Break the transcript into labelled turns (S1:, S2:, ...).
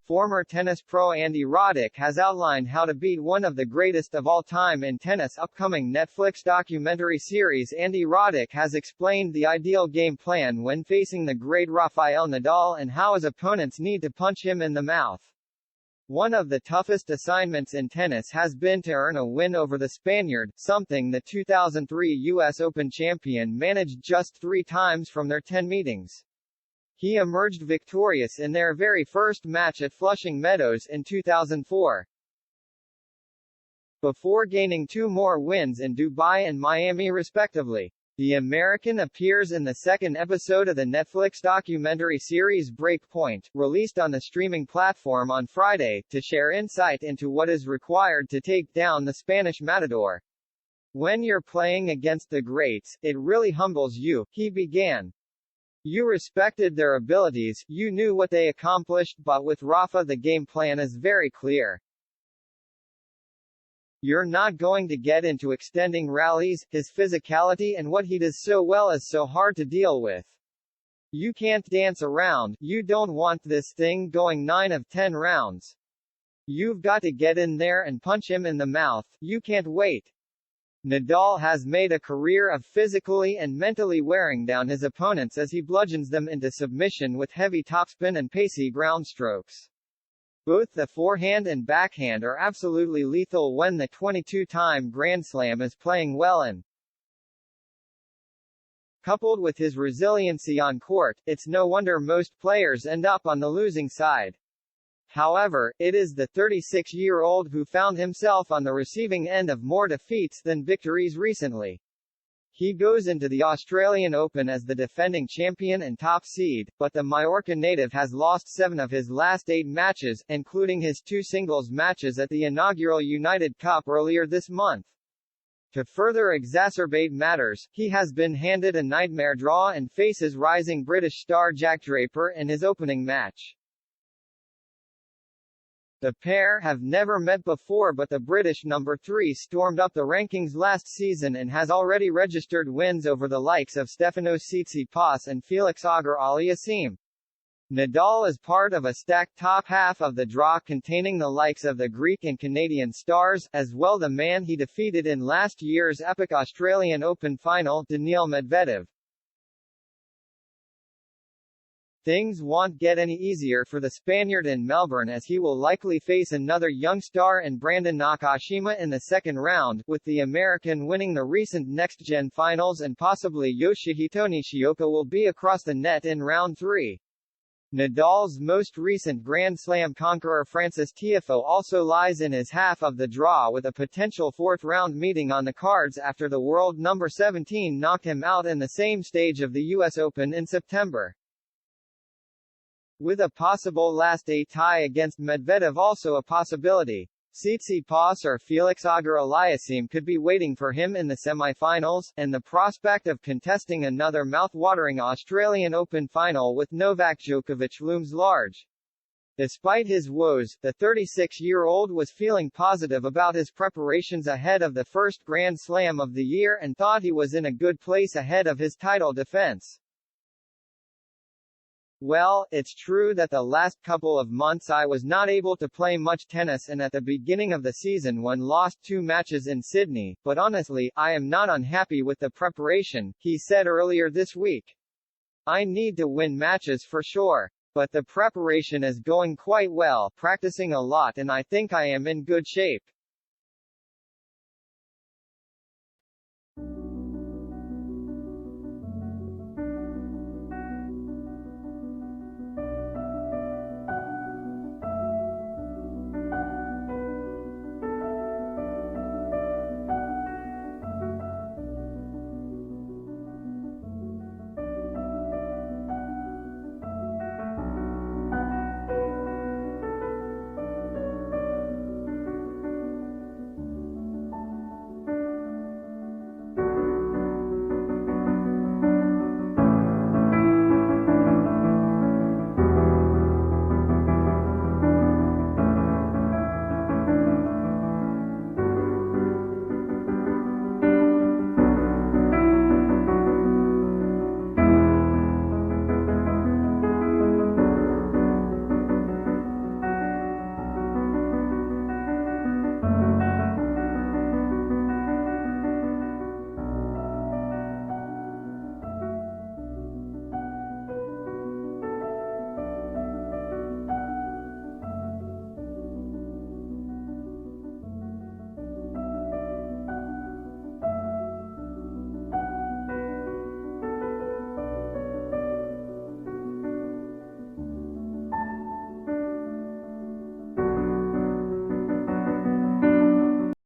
S1: Former tennis pro Andy Roddick has outlined how to beat one of the greatest of all time in tennis. Upcoming Netflix documentary series. Andy Roddick has explained the ideal game plan when facing the great Rafael Nadal and how his opponents need to punch him in the mouth. One of the toughest assignments in tennis has been to earn a win over the Spaniard, something the 2003 U.S. Open champion managed just 3 times from their 10 meetings. He emerged victorious in their very first match at Flushing Meadows in 2004. Before gaining 2 more wins in Dubai and Miami respectively. The American appears in the second episode of the Netflix documentary series Breakpoint, released on the streaming platform on Friday, to share insight into what is required to take down the Spanish matador. When you're playing against the greats, it really humbles you, he began. You respected their abilities, you knew what they accomplished, but with Rafa the game plan is very clear. You're not going to get into extending rallies, his physicality and what he does so well is so hard to deal with. You can't dance around, you don't want this thing going 9 of 10 rounds. You've got to get in there and punch him in the mouth, you can't wait. Nadal has made a career of physically and mentally wearing down his opponents as he bludgeons them into submission with heavy topspin and pacey ground strokes. Both the forehand and backhand are absolutely lethal when the 22-time Grand Slam is playing well and coupled with his resiliency on court, it's no wonder most players end up on the losing side. However, it is the 36-year-old who found himself on the receiving end of more defeats than victories recently. He goes into the Australian Open as the defending champion and top seed, but the Mallorca native has lost 7 of his last 8 matches, including his 2 singles matches at the inaugural United Cup earlier this month. To further exacerbate matters, he has been handed a nightmare draw and faces rising British star Jack Draper in his opening match. The pair have never met before, but the British number 3 stormed up the rankings last season and has already registered wins over the likes of Stefanos Tsitsipas and Felix Auger-Aliassime. Nadal is part of a stacked top half of the draw containing the likes of the Greek and Canadian stars, as well the man he defeated in last year's epic Australian Open final, Daniil Medvedev. Things won't get any easier for the Spaniard in Melbourne as he will likely face another young star in Brandon Nakashima in the second round, with the American winning the recent next-gen finals and possibly Yoshihito Nishioka will be across the net in round 3. Nadal's most recent Grand Slam conqueror Frances Tiafoe also lies in his half of the draw with a potential 4th-round meeting on the cards after the world number 17 knocked him out in the same stage of the U.S. Open in September. With a possible last 8 tie against Medvedev also a possibility, Tsitsipas or Felix Auger-Aliassime could be waiting for him in the semi-finals, and the prospect of contesting another mouth-watering Australian Open final with Novak Djokovic looms large. Despite his woes, the 36-year-old was feeling positive about his preparations ahead of the first Grand Slam of the year and thought he was in a good place ahead of his title defense. Well, it's true that the last couple of months I was not able to play much tennis and at the beginning of the season one lost 2 matches in Sydney, but honestly, I am not unhappy with the preparation, he said earlier this week. I need to win matches for sure. But the preparation is going quite well, practicing a lot and I think I am in good shape.